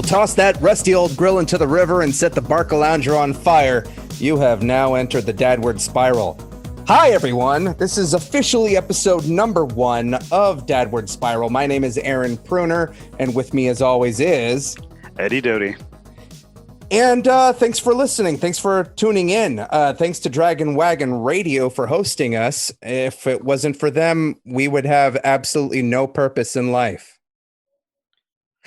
toss that rusty old grill into the river and set the Barcalounger on fire. You have now entered the Dadward Spiral. Hi, everyone. This is officially episode number 1 of Dadward Spiral. My name is Aaron Pruner, and with me, as always, is Eddie Doty. And thanks for listening. Thanks for tuning in. Thanks to Dragon Wagon Radio for hosting us. If it wasn't for them, we would have absolutely no purpose in life.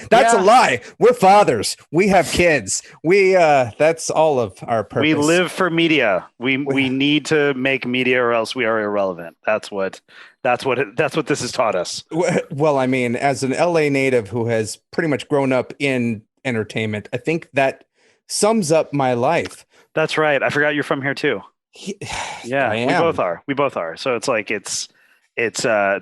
That's a lie. We're fathers. We have kids. That's all of our purpose. We live for media. We need to make media or else we are irrelevant. That's what this has taught us. Well, I mean, as an LA native who has pretty much grown up in entertainment, I think that sums up my life. That's right. I forgot you're from here too. Yeah, we both are. So it's like there's a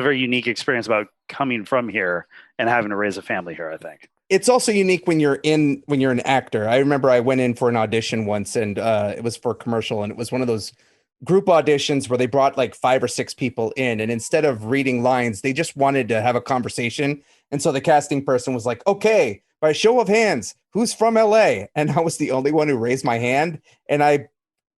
very unique experience about coming from here and having to raise a family here, I think. It's also unique when you're an actor. I remember I went in for an audition once, and it was for a commercial, and it was one of those group auditions where they brought like 5 or 6 people in, and instead of reading lines, they just wanted to have a conversation. And so the casting person was like, okay, by show of hands, who's from LA? And I was the only one who raised my hand, and I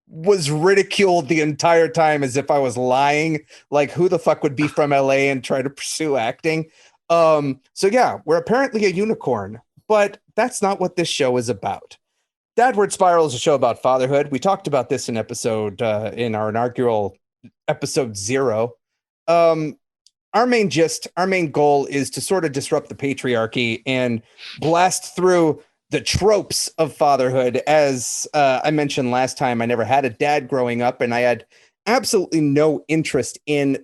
was ridiculed the entire time as if I was lying. Like, who the fuck would be from LA and try to pursue acting? So yeah, we're apparently a unicorn, but that's not what this show is about. Dadward Spiral is a show about fatherhood. We talked about this in in our inaugural episode 0. Our main goal is to sort of disrupt the patriarchy and blast through the tropes of fatherhood. As I mentioned last time, I never had a dad growing up, and I had absolutely no interest in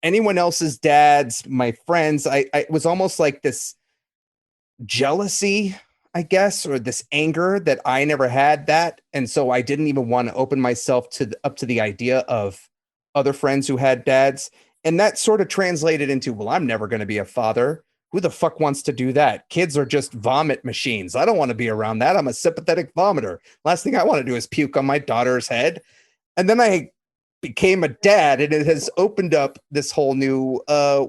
anyone else's dads, my friends. I was almost like this jealousy, I guess, or this anger that I never had that. And so I didn't even want to open myself up to the idea of other friends who had dads. And that sort of translated into, well, I'm never going to be a father. Who the fuck wants to do that? Kids are just vomit machines. I don't want to be around that. I'm a sympathetic vomiter. Last thing I want to do is puke on my daughter's head. And then I became a dad, and it has opened up this whole new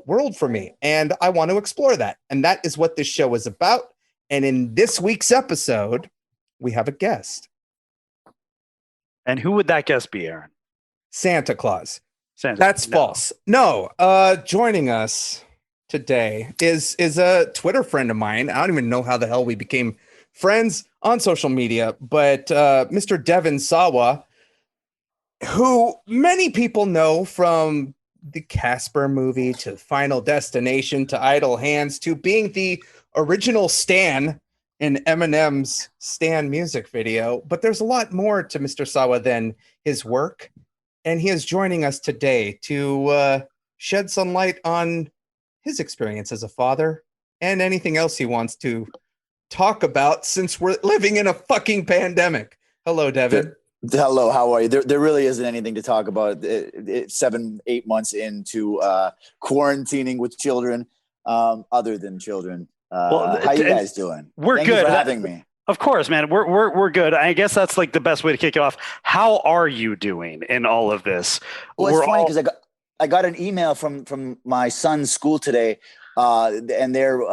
world for me. And I want to explore that. And that is what this show is about. And in this week's episode, we have a guest. And who would that guest be, Aaron? Santa Claus. That's false. No, joining us today is a Twitter friend of mine. I don't even know how the hell we became friends on social media, but Mr. Devin Sawa, who many people know from the Casper movie to Final Destination to Idle Hands to being the original Stan in Eminem's Stan music video. But there's a lot more to Mr. Sawa than his work. And he is joining us today to shed some light on his experience as a father and anything else he wants to talk about since we're living in a fucking pandemic. Hello, Devin. Hello, how are you? There really isn't anything to talk about. 7-8 months into quarantining with children, other than children. How you guys doing? We're Thank good. You for having me. Of course, man. We're good. I guess that's like the best way to kick it off. How are you doing in all of this? Well, it's funny because I got an email from my son's school today, and they're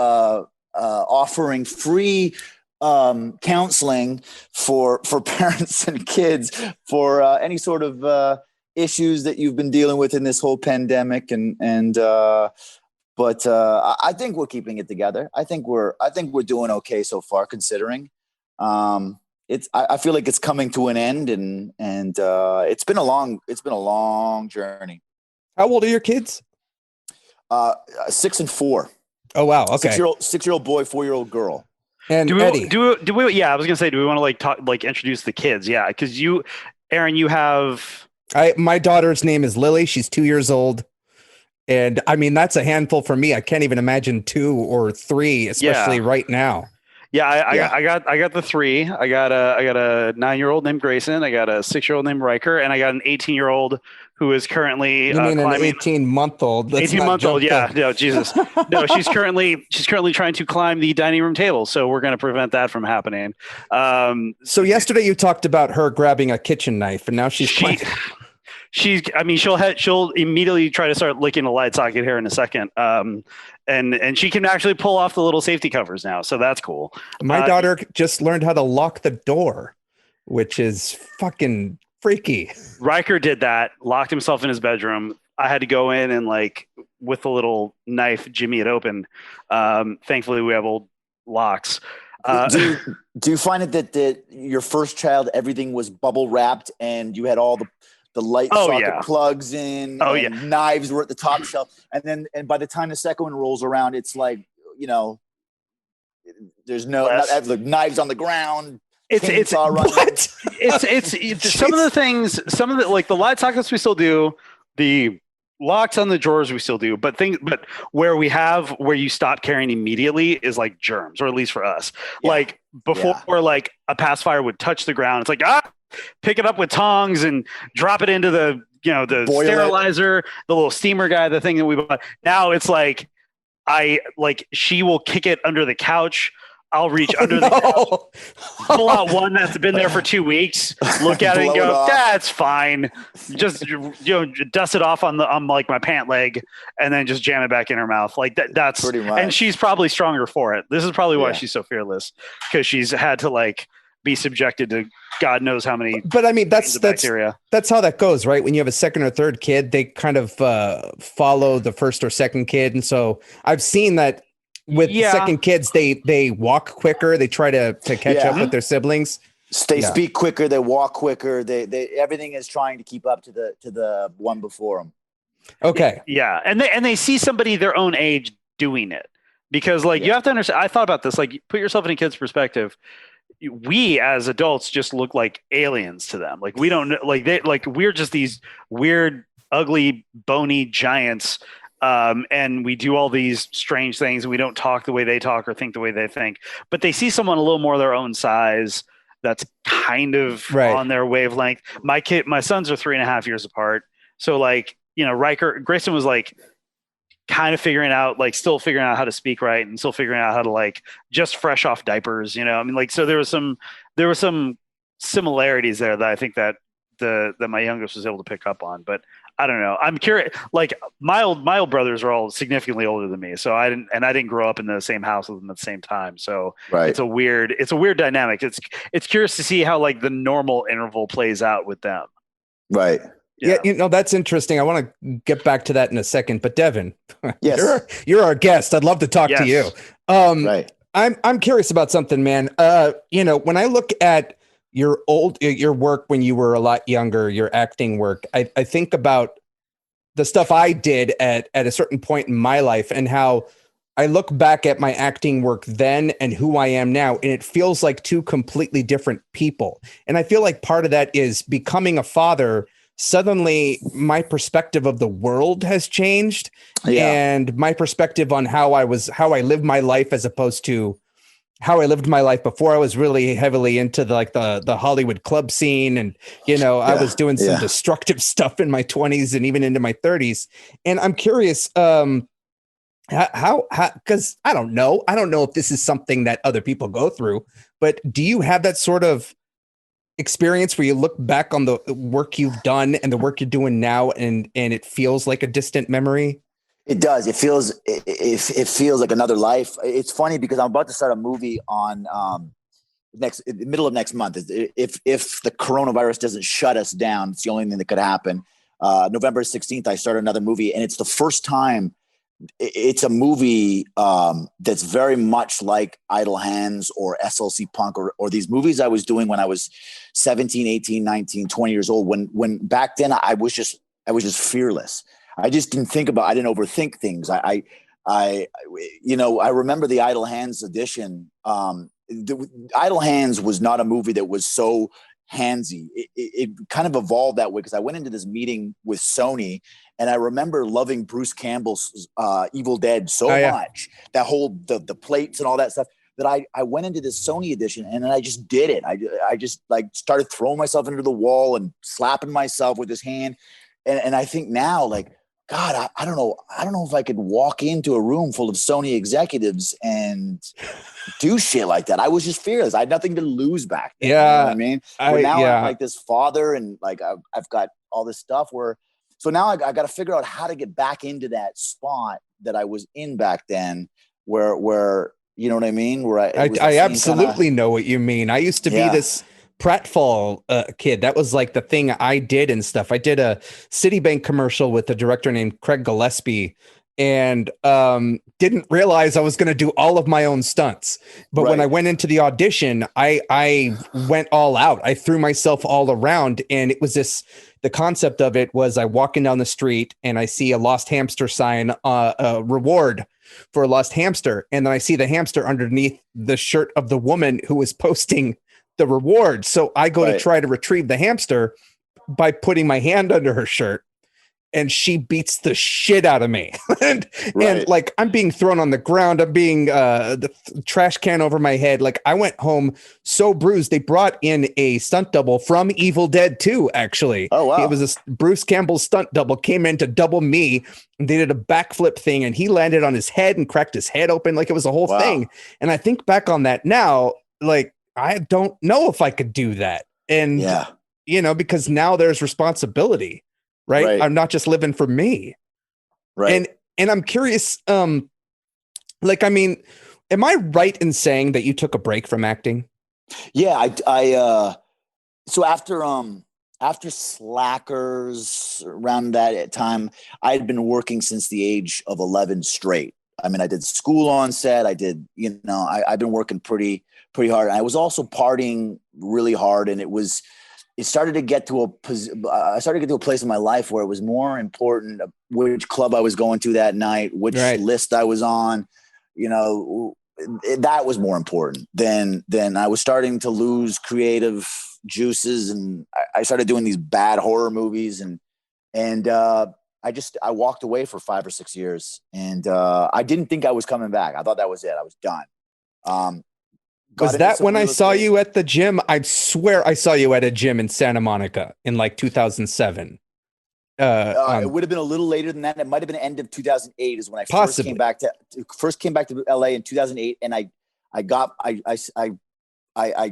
offering free counseling for parents and kids for any sort of issues that you've been dealing with in this whole pandemic, but I think we're keeping it together. I think we're doing okay so far, considering. I feel like it's coming to an end, and it's been a long journey. How old are your kids? 6 and 4. Oh wow, okay. 6-year-old boy, 4-year-old girl. And Eddie, do we? Yeah, I was gonna say, do we want to introduce the kids? Yeah, because Aaron, you have. My daughter's name is Lily. She's 2 years old. And I mean, that's a handful for me. I can't even imagine 2 or 3, especially right now. Yeah, I got the 3. I got a 9-year-old named Grayson. I got a 6-year-old named Riker, and I got an 18-year-old who is currently. You mean an 18-month-old? 18-month-old. Yeah. No, Jesus. No, she's currently trying to climb the dining room table, so we're going to prevent that from happening. So yesterday you talked about her grabbing a kitchen knife, and now she's. she'll immediately try to start licking a light socket here in a second. And she can actually pull off the little safety covers now, so that's cool. My daughter just learned how to lock the door, which is fucking freaky. Riker did that, locked himself in his bedroom. I had to go in and like with a little knife jimmy it open. Thankfully we have old locks. Do you find it that your first child, everything was bubble wrapped and you had all the light socket plugs in, knives were at the top shelf, and by the time the second one rolls around, it's like, you know, there's knives on the ground. It's some of the things, like the light sockets we still do, the locks on the drawers we still do, but where you stop carrying immediately is like germs, or at least for us. Like before, like a pacifier would touch the ground, it's like pick it up with tongs and drop it into the sterilizer, the little steamer guy, the thing that we bought. Now it's like she will kick it under the couch. I'll reach under the couch, pull out one that's been there for 2 weeks, look at it and go, that's fine. Just, dust it off on like my pant leg and then just jam it back in her mouth. Like that's pretty much. And she's probably stronger for it. This is probably why she's so fearless, because she's had to like be subjected to God knows how many. But I mean, that's how that goes, right? When you have a second or third kid, they kind of follow the first or second kid. And so I've seen that with the second kids, they walk quicker. They try to catch up with their siblings. They speak quicker. They walk quicker. They everything is trying to keep up to the one before them. Okay. Yeah. And they see somebody their own age doing it, because like you have to understand, I thought about this, like put yourself in a kid's perspective. We as adults just look like aliens to them. Like we don't we're just these weird, ugly, bony giants. And we do all these strange things, and we don't talk the way they talk or think the way they think, but they see someone a little more their own size that's kind of on their wavelength. My sons are 3.5 years apart. So like, Grayson was like kind of still figuring out how to speak right, and still figuring out how to like just fresh off diapers, I mean, like, so there were some similarities there that I think that my youngest was able to pick up on, but I don't know. I'm curious. Like my old brothers are all significantly older than me, so I didn't grow up in the same house with them at the same time. So it's a weird dynamic. It's curious to see how like the normal interval plays out with them. Right. Yeah, that's interesting. I want to get back to that in a second. But Devin, yes, you're our guest. I'd love to talk to you. Right. I'm curious about something, man. When I look at your work when you were a lot younger, your acting work, I think about the stuff I did at a certain point in my life, and how I look back at my acting work then and who I am now, and it feels like two completely different people. And I feel like part of that is becoming a father. Suddenly my perspective of the world has changed, and my perspective on how I lived my life, as opposed to how I lived my life before. I was really heavily into the Hollywood club scene, and I was doing some destructive stuff in my 20s and even into my 30s. And I'm curious, how because I don't know if this is something that other people go through, but do you have that sort of experience where you look back on the work you've done and the work you're doing now, and it feels like a distant memory? It does. It feels like another life. It's funny because I'm about to start a movie on middle of next month. If the coronavirus doesn't shut us down, it's the only thing that could happen. November 16th, I start another movie, and it's the first time. It's a movie that's very much like Idle Hands or SLC Punk or these movies I was doing when I was 17, 18, 19, 20 years old. When back then I was just fearless. I just didn't I didn't overthink things. I remember the Idle Hands edition. Idle Hands was not a movie that was so handsy. It kind of evolved that way because I went into this meeting with Sony, and I remember loving Bruce Campbell's Evil Dead so much, that whole the plates and all that stuff, that I went into this Sony edition, and then I just did it. I just like started throwing myself into the wall and slapping myself with this hand. And I think now, like, God, I don't know if I could walk into a room full of Sony executives and do shit like that. I was just fearless. I had nothing to lose back then. Yeah. You know what I mean? I'm like this father, and like I've got all this stuff so now I got to figure out how to get back into that spot that I was in back then where you know what I mean? Where I absolutely know what you mean. I used to be this pratfall kid. That was like the thing I did and stuff. I did a Citibank commercial with a director named Craig Gillespie, and didn't realize I was going to do all of my own stunts. But when I went into the audition, I went all out. I threw myself all around, and it was the concept of it was I walking down the street and I see a lost hamster sign, a reward for a lost hamster. And then I see the hamster underneath the shirt of the woman who was posting the reward. So I go to try to retrieve the hamster by putting my hand under her shirt, and she beats the shit out of me. and like I'm being thrown on the ground. I'm being the trash can over my head. Like I went home so bruised. They brought in a stunt double from Evil Dead 2, actually. Oh, wow. It was Bruce Campbell's stunt double, came in to double me. And they did a backflip thing, and he landed on his head and cracked his head open. Like it was a whole thing. And I think back on that now, like I don't know if I could do that. And, you know, because now there's responsibility. Right. I'm not just living for me. Right. And I'm curious, like, I mean, am I right in saying that you took a break from acting? Yeah. So after Slackers, around that time, I had been working since the age of 11 straight. I mean, I did school on set. I did, you know, I've been working pretty hard. I was also partying really hard, and it started to get to I started to get to a place in my life where it was more important which club I was going to that night, which list I was on. You know, that was more important than I was starting to lose creative juices, and I started doing these bad horror movies, and I walked away for 5 or 6 years, and I didn't think I was coming back. I thought that was it. I was done. Was that when I saw you at the gym? I swear I saw you at a gym in Santa Monica in like 2007. It would have been a little later than that. It might have been the end of 2008 is when I first came back to LA in 2008. And I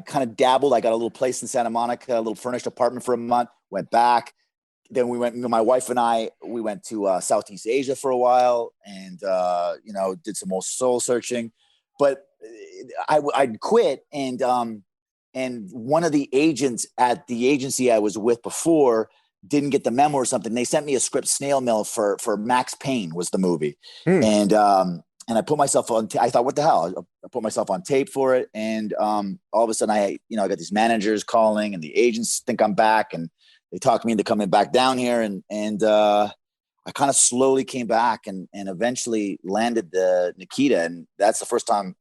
kind of dabbled. I got a little place in Santa Monica, a little furnished apartment for a month, went back. Then my wife and I, we went to Southeast Asia for a while, and, you know, did some more soul searching, but I'd quit, and one of the agents at the agency I was with before didn't get the memo or something. They sent me a script snail mail for Max Payne was the movie. And I put myself on, I thought, what the hell? I put myself on tape for it. And all of a sudden I got these managers calling, and the agents think I'm back, and they talked me into coming back down here. And I kind of slowly came back and eventually landed the Nikita. And that's the first time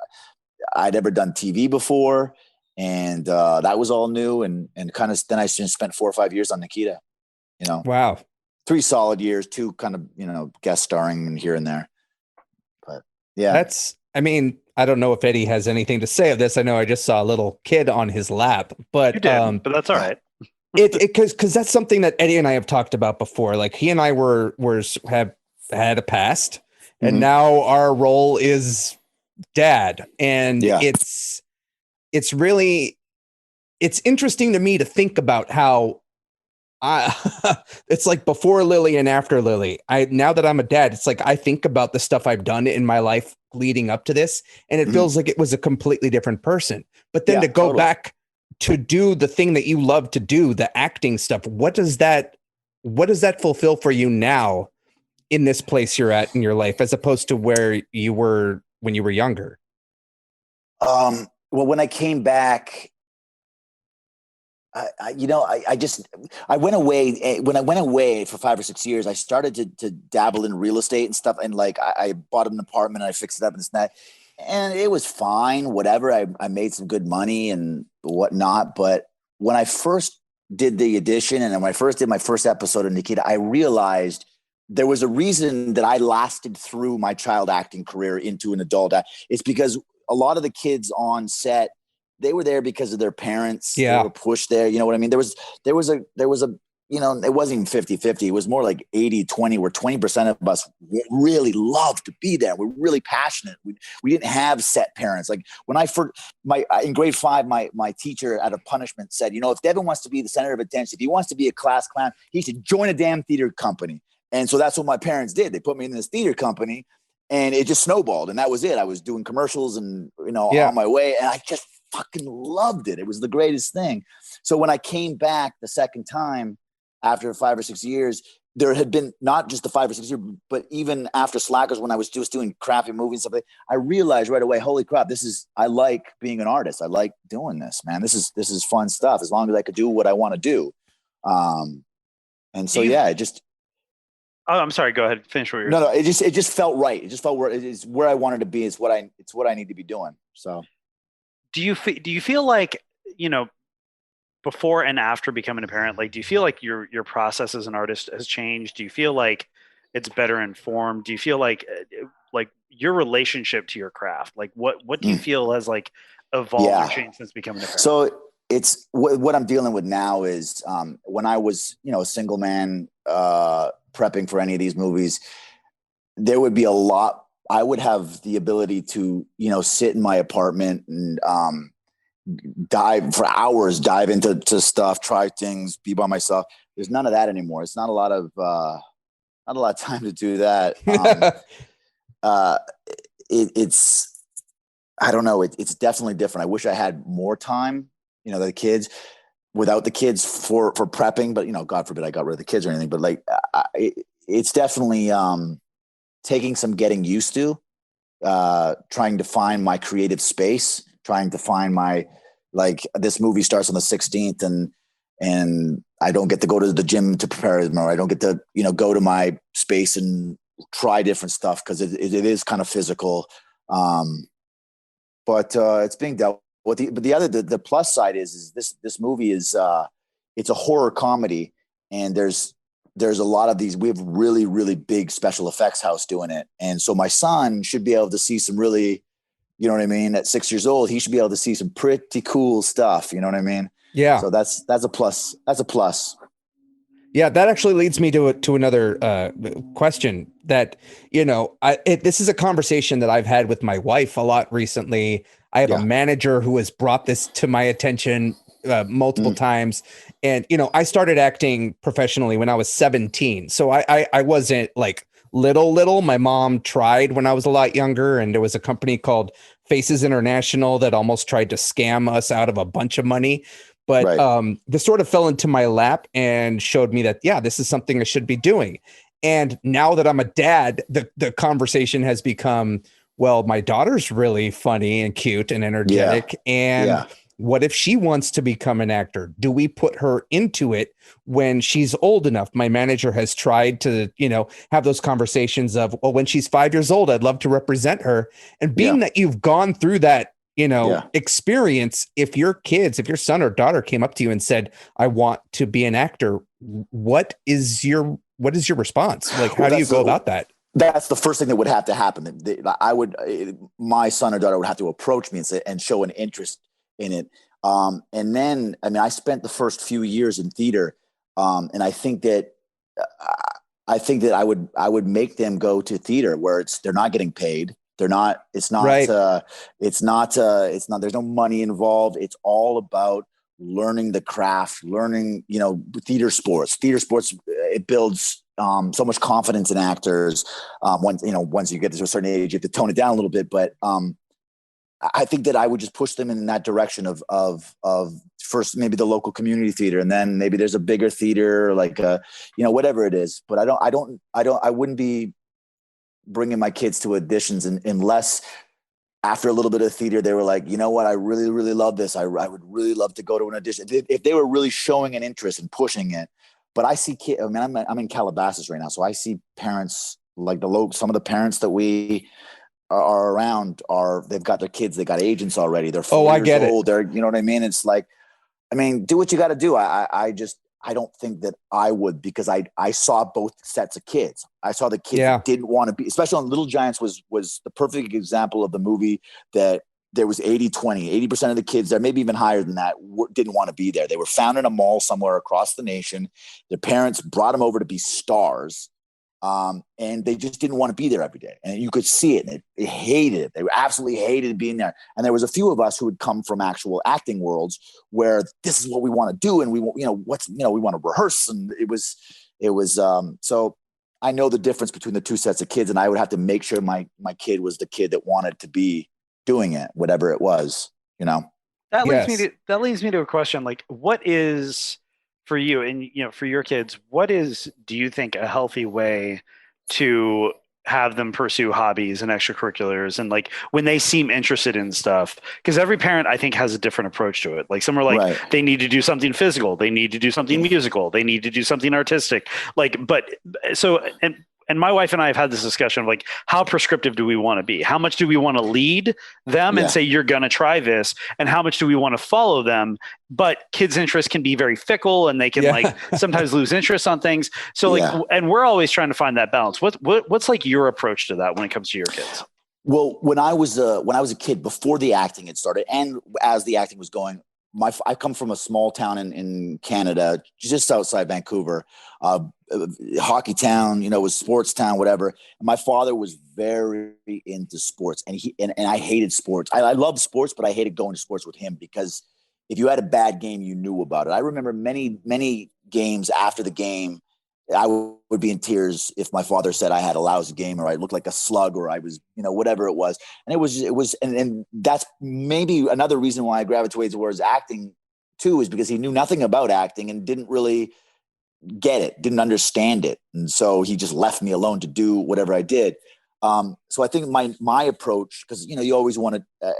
I'd ever done TV before. And that was all new. And kind of, then I spent 4 or 5 years on Nikita, you know. Wow. 3 solid years, 2 kind of, you know, guest starring here and there. But yeah. I mean, I don't know if Eddie has anything to say of this. I know I just saw a little kid on his lap, but you did, but that's all right. Because that's something that Eddie and I have talked about before. Like he and I have had a past, and now our role is dad. And it's really, it's interesting to me to think about how it's like before Lily and after Lily. Now that I'm a dad, it's like I think about the stuff I've done in my life leading up to this, and it feels like it was a completely different person. But then to go back to do the thing that you love to do, the acting stuff, what does that fulfill for you now in this place you're at in your life, as opposed to where you were when you were younger? Well, when I came back, I went away. When I went away for 5 or 6 years, I started to dabble in real estate and stuff. And like, I bought an apartment and I fixed it up and this and that. And it was fine, whatever. I made some good money and whatnot. But when I first did the audition and when I first did my first episode of Nikita, I realized there was a reason that I lasted through my child acting career into an adult act. It's because a lot of the kids on set, they were there because of their parents. Yeah. They were pushed there. You know what I mean? There was a it wasn't even 50-50. It was more like 80-20, where 20% of us really loved to be there. We're really passionate. We didn't have set parents. Like when in grade 5, my teacher out of punishment said, if Devin wants to be the center of attention, if he wants to be a class clown, he should join a damn theater company. And so that's what my parents did. They put me in this theater company, and it just snowballed. And that was it. I was doing commercials and, on my way. And I just fucking loved it. It was the greatest thing. So when I came back the second time, after 5 or 6 years, there had been not just the 5 or 6 years, but even after Slackers, when I was just doing crappy movies and stuff, I realized right away, holy crap, I like being an artist. I like doing this, man. This is fun stuff. As long as I could do what I want to do. And so, it just. Oh, I'm sorry. Go ahead. Finish what you're saying. No, it just felt right. It just felt where I wanted to be. It's what I need to be doing. So. Do you feel like, before and after becoming a parent, like, do you feel like your process as an artist has changed? Do you feel like it's better informed? Do you feel like your relationship to your craft, like what do you feel has like evolved or changed since becoming a parent? So it's what I'm dealing with now is when I was, a single man prepping for any of these movies, there would be a lot. I would have the ability to, sit in my apartment and dive for hours, dive into stuff, try things, be by myself. There's none of that anymore. It's not a lot of time to do that. It's I don't know. It's definitely different. I wish I had more time, the kids, without the kids for prepping, but God forbid I got rid of the kids or anything, but like it's definitely taking some getting used to, trying to find my creative space, trying to find this movie starts on the 16th and I don't get to go to the gym to prepare it more. I don't get to, go to my space and try different stuff because it is kind of physical. But it's being dealt with. But the plus side is this movie is it's a horror comedy, and there's a lot of these. We have really, really big special effects house doing it, and so my son should be able to see some really. You know what I mean? At 6 years old, he should be able to see some pretty cool stuff. You know what I mean? Yeah. So that's a plus. That's a plus. Yeah, that actually leads me to another question that, this is a conversation that I've had with my wife a lot recently. I have a manager who has brought this to my attention multiple times. And, I started acting professionally when I was 17. So I wasn't like little. My mom tried when I was a lot younger, and there was a company called Faces International that almost tried to scam us out of a bunch of money. But this sort of fell into my lap and showed me that, this is something I should be doing. And now that I'm a dad, the conversation has become, well, my daughter's really funny and cute and energetic. And what if she wants to become an actor? Do we put her into it when she's old enough? My manager has tried to, have those conversations of, well, when she's 5 years old, I'd love to represent her. And being that you've gone through that, experience, if your son or daughter came up to you and said, I want to be an actor, what is your response? Like, how do you go about that? That's the first thing that would have to happen. My son or daughter would have to approach me and show an interest in it. And then, I spent the first few years in theater. And I think that I would make them go to theater where they're not getting paid. There's no money involved. It's all about learning the craft, learning, theater sports, it builds so much confidence in actors. Once you get to a certain age, you have to tone it down a little bit, but I think that I would just push them in that direction of first maybe the local community theater, and then maybe there's a bigger theater, like whatever it is. But I wouldn't be bringing my kids to auditions unless after a little bit of theater they were like, you know what, I really, really love this. I would really love to go to an audition if they were really showing an interest and pushing it. But I see kids. I'm in Calabasas right now, so I see parents like some of the parents that we are around they've got their kids, they got agents already. They're 4 years old. They're, you know what I mean? It's like, do what you got to do. I don't think that I would, because I saw both sets of kids. I saw the kids that didn't want to be, especially on Little Giants was the perfect example of the movie that there was 80% of the kids there, maybe even higher than that, didn't want to be there. They were found in a mall somewhere across the nation. Their parents brought them over to be stars. And they just didn't want to be there every day. And you could see it, and they hated it. They absolutely hated being there. And there was a few of us who had come from actual acting worlds where this is what we want to do. And we want to rehearse. And it was, so I know the difference between the two sets of kids, and I would have to make sure my kid was the kid that wanted to be doing it, whatever it was, That leads me to a question. Like, what is, for you and for your kids, do you think a healthy way to have them pursue hobbies and extracurriculars, and like when they seem interested in stuff? Because every parent, I think, has a different approach to it. Like some are like, right, they need to do something physical, they need to do something musical, they need to do something artistic. And my wife and I have had this discussion of like, how prescriptive do we want to be? How much do we want to lead them and say, you're going to try this? And how much do we want to follow them? But kids' interests can be very fickle, and they can like sometimes lose interest on things. So and we're always trying to find that balance. What's like your approach to that when it comes to your kids? Well, when I was a kid, before the acting had started, and as the acting was going, I come from a small town in Canada, just outside Vancouver, hockey town, was sports town, whatever. And my father was very into sports, and I hated sports. I loved sports, but I hated going to sports with him, because if you had a bad game, you knew about it. I remember many games after the game, I would be in tears if my father said I had a lousy game, or I looked like a slug, or I was, whatever it was. And it was, and that's maybe another reason why I gravitated towards acting too, is because he knew nothing about acting and didn't really get it, didn't understand it. And so he just left me alone to do whatever I did. So I think my approach, because, you always want to,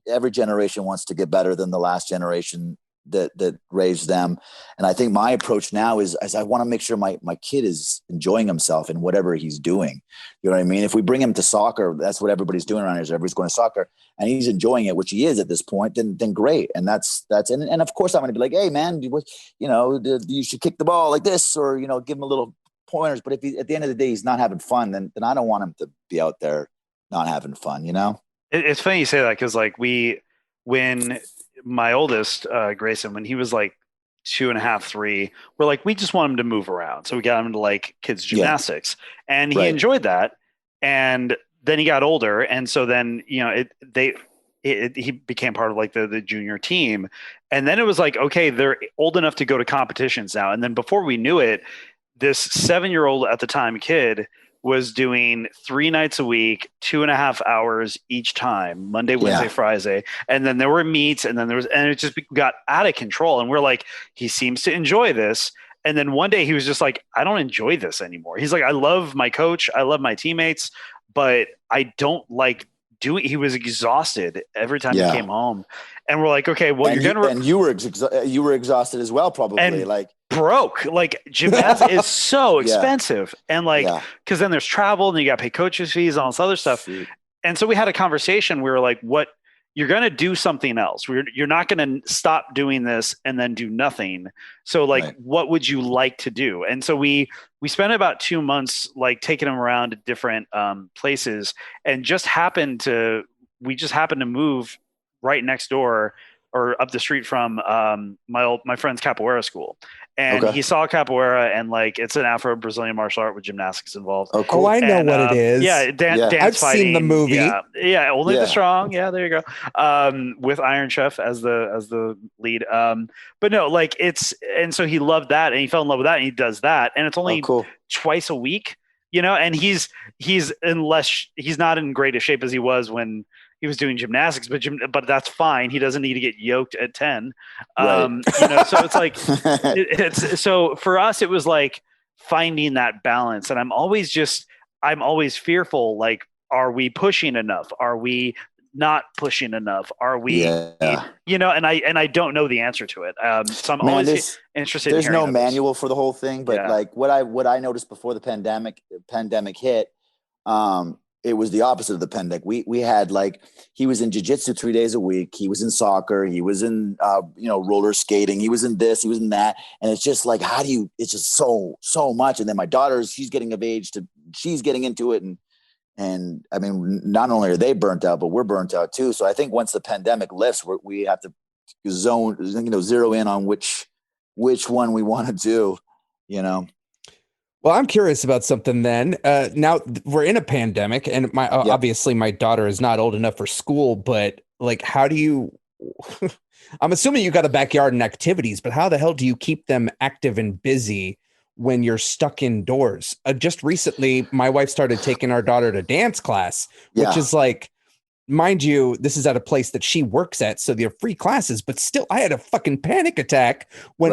every generation wants to get better than the last generation that raised them. And I think my approach now is I want to make sure my kid is enjoying himself in whatever he's doing. You know what I mean? If we bring him to soccer, that's what everybody's doing around here, is everybody's going to soccer, and he's enjoying it, which he is at this point, then great. And that's and of course I'm going to be like, hey man, you should kick the ball like this, or, give him a little pointers. But if at the end of the day, he's not having fun, then I don't want him to be out there not having fun, It's funny you say that, because like when my oldest, Grayson, when he was like 2.5, 3, we're like, we just want him to move around. So we got him into like kids gymnastics, and he enjoyed that. And then he got older. And so then, he became part of like the junior team. And then it was like, okay, they're old enough to go to competitions now. And then before we knew it, this 7-year-old at the time kid was doing 3 nights a week, 2.5 hours each time, Monday, Wednesday, Friday. And then there were meets, and it just got out of control. And we're like, he seems to enjoy this. And then one day he was just like, I don't enjoy this anymore. He's like, I love my coach, I love my teammates, but I don't like doing. He was exhausted every time he came home. And we're like, okay, well, and you were exhausted as well, probably. And like broke. Like gymnastics is so expensive, and like because then there's travel, and you got to pay coaches fees, and all this other stuff. Sweet. And so we had a conversation. We were like, what? You're going to do something else. You're not going to stop doing this and then do nothing. So like, what would you like to do? And so we spent about 2 months, like taking them around to different places, and just happened to move right next door or up the street from my friend's capoeira school. And he saw capoeira, and like it's an Afro-Brazilian martial art with gymnastics involved. Oh, cool. I know what it is. Yeah, dance I've fighting. Seen the movie. Yeah, Only the Strong. Yeah, there you go. With Iron Chef as the lead. But no, like and so he loved that, and he fell in love with that, and he does that, and it's only twice a week, and he's not in great a shape as he was when he was doing gymnastics, but that's fine. He doesn't need to get yoked at 10. So it's like, so for us, it was like finding that balance. And I'm always fearful. Like, are we pushing enough? Are we not pushing enough? Are we, and I don't know the answer to it. So I'm always interested. There's no manual for the whole thing, but like what I noticed before the pandemic hit, it was the opposite of the pandemic. We had like, he was in jiu-jitsu 3 days a week. He was in soccer. He was in, roller skating. He was in this, he was in that. And it's just like, it's just so much. And then my daughter's, she's getting of age she's getting into it. And And I mean, not only are they burnt out, but we're burnt out too. So I think once the pandemic lifts, we have to zero in on which one we want to do, Well, I'm curious about something then. Now we're in a pandemic, and obviously my daughter is not old enough for school, but like, how do you, I'm assuming you got a backyard and activities, but how the hell do you keep them active and busy when you're stuck indoors? Just recently, my wife started taking our daughter to dance class, which is like, mind you, this is at a place that she works at, so they're free classes, but still I had a fucking panic attack when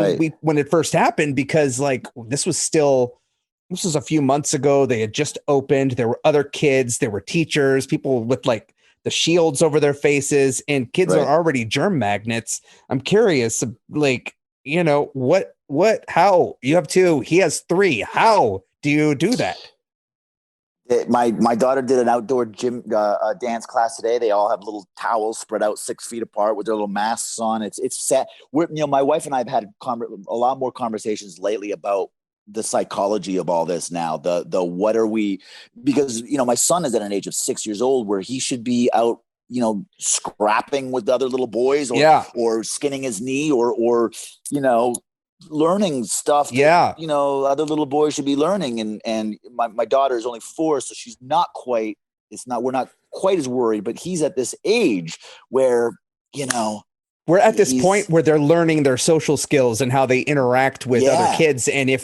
it first happened, because like this was a few months ago. They had just opened. There were other kids, there were teachers, people with like the shields over their faces, and kids are already germ magnets. I'm curious, like, how you have 2, he has 3. How do you do that? My daughter did an outdoor gym dance class today. They all have little towels spread out 6 feet apart with their little masks on. It's set. My wife and I have had a lot more conversations lately about the psychology of all this now. The what are we? Because my son is at an age of 6 years old where he should be out, scrapping with the other little boys, or skinning his knee, or learning stuff that, other little boys should be learning. And my daughter is only 4, so she's not quite, we're not quite as worried, but he's at this age where, we're at this point where they're learning their social skills and how they interact with other kids. And if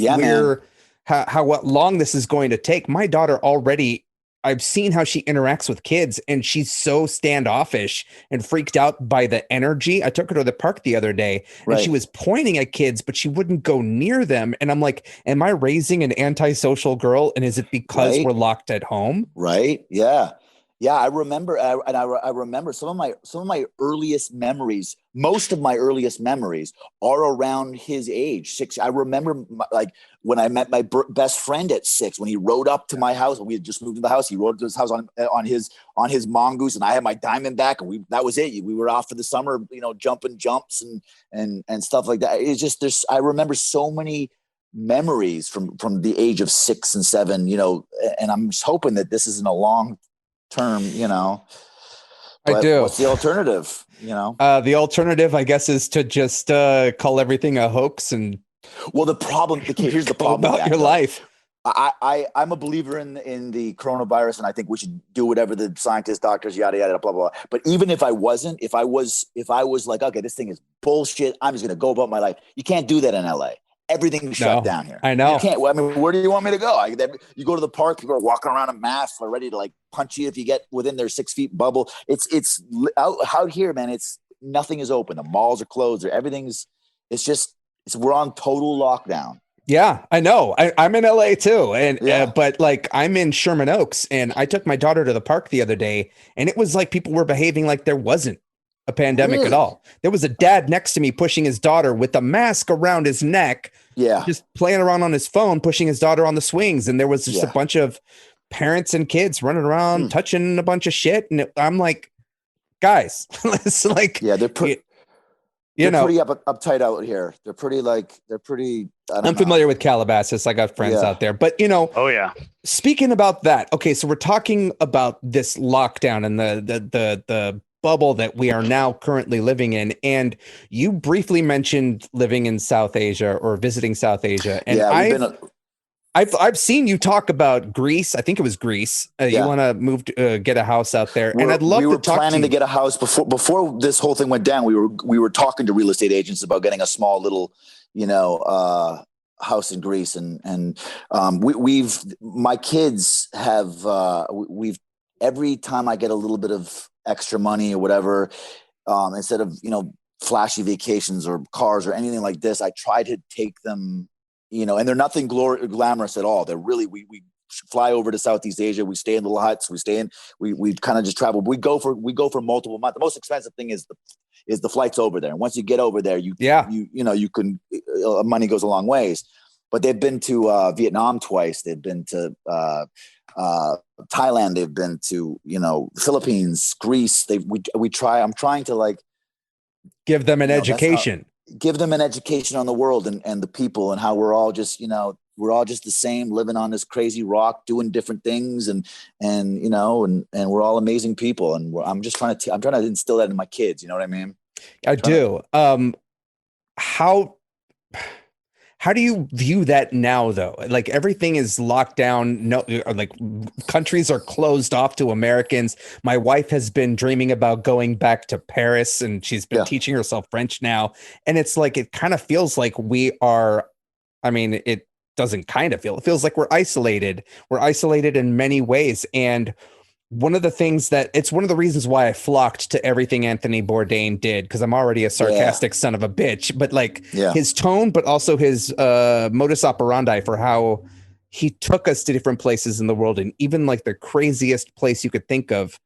how long this is going to take, my daughter already, I've seen how she interacts with kids, and she's so standoffish and freaked out by the energy. I took her to the park the other day, and she was pointing at kids, but she wouldn't go near them. And I'm like, am I raising an antisocial girl? And is it because we're locked at home? Right. Yeah. Yeah, I remember, I remember some of my earliest memories. Most of my earliest memories are around his age, 6. I remember when I met my best friend at 6, when he rode up to my house, and we had just moved to the house. He rode to his house on his mongoose, and I had my Diamondback, and that was it. We were off for the summer, jumping jumps and stuff like that. It's just I remember so many memories from the age of 6 and 7, and I'm just hoping that this isn't a long term, I do. What's the alternative? The alternative, I guess, is to just call everything a hoax. And well, here's the problem about your life. I'm a believer in the coronavirus, and I think we should do whatever the scientists, doctors, yada yada, blah blah. But even if I wasn't, if I was like, okay, this thing is bullshit, I'm just gonna go about my life. You can't do that in LA. Everything's shut down here. I know. You can't. I mean, where do you want me to go? You go to the park, people are walking around in masks, they're ready to like punch you if you get within their 6 feet bubble. It's out here, man. Nothing is open. The malls are closed. We're on total lockdown. Yeah, I know. I'm in LA too. And, but like I'm in Sherman Oaks, and I took my daughter to the park the other day, and it was like people were behaving like there wasn't a pandemic at all. There was a dad next to me pushing his daughter with a mask around his neck, just playing around on his phone, pushing his daughter on the swings. And there was just a bunch of parents and kids running around, touching a bunch of shit. And I'm like, guys, it's like, they're pretty uptight out here. They're pretty. I'm familiar with Calabasas. I got friends out there, but Oh yeah. Speaking about that. Okay. So we're talking about this lockdown and the bubble that we are now currently living in. And you briefly mentioned living in South Asia or visiting South Asia. And I've seen you talk about Greece. I think it was Greece. You want to move to get a house out there. And I'd love to talk to you. We were planning to get a house before this whole thing went down. We were talking to real estate agents about getting a small little, house in Greece. And my kids have, every time I get a little bit of extra money or whatever, instead of, flashy vacations or cars or anything like this, I try to take them, and they're nothing glamorous at all. They're really, we fly over to Southeast Asia. We stay in little huts. We kind of just travel. We go for multiple months. The most expensive thing is the flights over there. And once you get over there, you can, money goes a long ways. But they've been to Vietnam twice. They've been to Thailand. They've been to Philippines, Greece. I'm trying to like give them an education. Give them an education on the world and the people and how we're all just we're all just the same, living on this crazy rock, doing different things, and we're all amazing people. And I'm trying to instill that in my kids. You know what I mean? I do. How do you view that now, though? Like, everything is locked down. No, like, countries are closed off to Americans. My wife has been dreaming about going back to Paris, and she's been teaching herself French now. And it's like, it kind of feels like we are, I mean, it doesn't kind of feel, it feels like we're isolated. We're isolated in many ways. And one of the things it's one of the reasons why I flocked to everything Anthony Bourdain did, because I'm already a sarcastic son of a bitch, but like his tone, but also his modus operandi for how he took us to different places in the world. And even like the craziest place you could think of,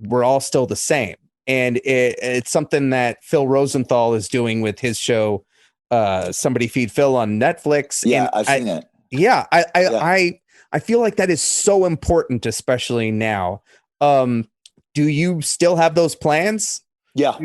we're all still the same. And it's something that Phil Rosenthal is doing with his show, Somebody Feed Phil on Netflix. Yeah, and I've seen it. Yeah, I feel like that is so important, especially now. Do you still have those plans? Yeah.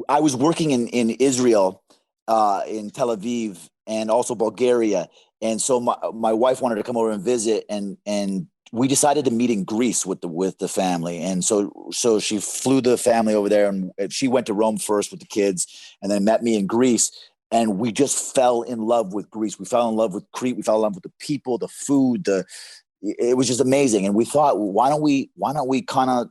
I was working in Israel, in Tel Aviv, and also Bulgaria. And so my wife wanted to come over and visit, and we decided to meet in Greece with the family. And so she flew the family over there, and she went to Rome first with the kids, and then met me in Greece. And we just fell in love with Greece. We fell in love with Crete. We fell in love with the people, the food. It was just amazing. And we thought, why don't we kind of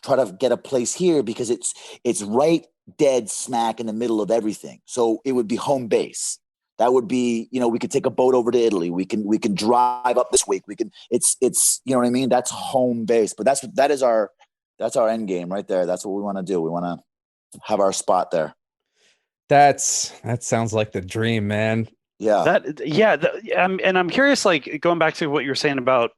try to get a place here, because it's right dead smack in the middle of everything. So it would be home base. That would be, we could take a boat over to Italy. We can drive up this week. It's you know what I mean? That's home base. But that's our end game right there. That's what we want to do. We want to have our spot there. That sounds like the dream, man. Yeah. And I'm curious, like, going back to what you were saying about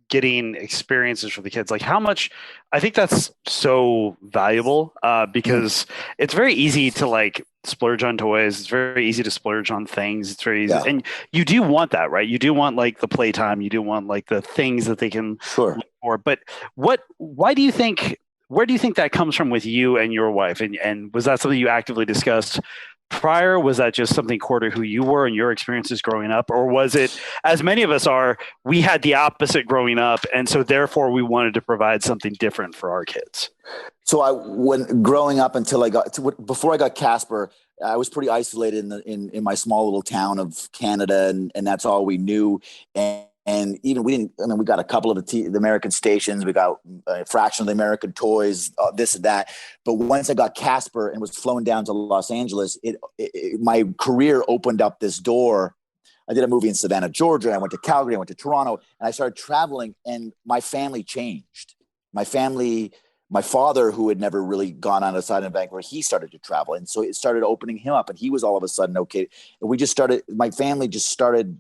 getting experiences for the kids, like how much, I think that's so valuable, because it's very easy to like splurge on toys. It's very easy to splurge on things. It's very easy. And you do want that, right? You do want like the playtime. You do want like the things that they can look for. But where do you think that comes from with you and your wife? And was that something you actively discussed prior? Was that just something core to who you were and your experiences growing up? Or was it, as many of us are, we had the opposite growing up, and so therefore we wanted to provide something different for our kids? So when growing up before I got Casper, I was pretty isolated in my small little town of Canada, and that's all we knew. And even we got a couple of the American stations. We got a fraction of the American toys, this and that. But once I got Casper and was flown down to Los Angeles, my career opened up this door. I did a movie in Savannah, Georgia. I went to Calgary. I went to Toronto, and I started traveling. And my family changed. My father, who had never really gone outside of Vancouver, he started to travel, and so it started opening him up. And he was all of a sudden okay. And my family just started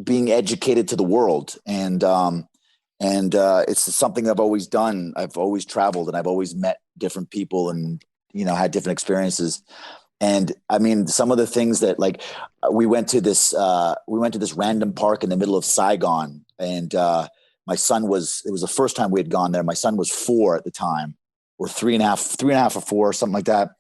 being educated to the world, and it's something I've always done. I've always traveled, and I've always met different people, and had different experiences. And I mean, some of the things that, like, we went to this random park in the middle of Saigon, and my son it was the first time we had gone there. My son was 4 at the time, or 3.5 or 4, something like that,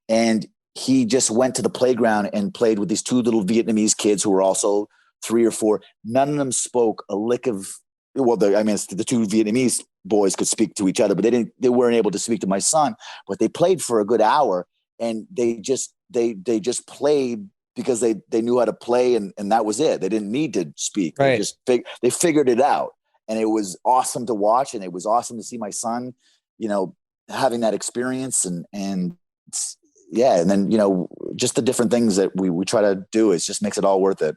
and he just went to the playground and played with these 2 little Vietnamese kids who were also 3 or 4. None of them spoke a lick of, the 2 Vietnamese boys could speak to each other, but they weren't able to speak to my son. But they played for a good hour, and they just played because they knew how to play, and that was it. They didn't need to speak. Right. They figured it out, and it was awesome to watch, and it was awesome to see my son, having that experience, and then just the different things that we try to do. It just makes it all worth it.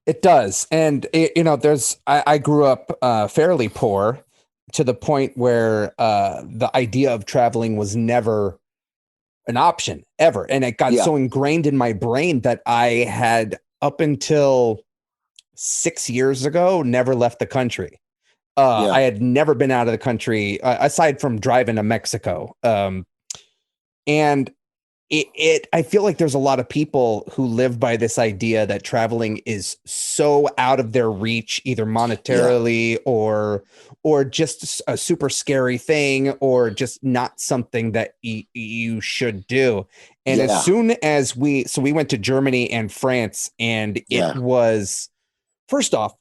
It does. And, I grew up fairly poor, to the point where the idea of traveling was never an option ever. And it got so ingrained in my brain that I had, up until 6 years ago, never left the country. I had never been out of the country, aside from driving to Mexico. And I feel like there's a lot of people who live by this idea that traveling is so out of their reach, either monetarily or just a super scary thing, or just not something that you should do. And as soon as we went to Germany and France, and it was, first off,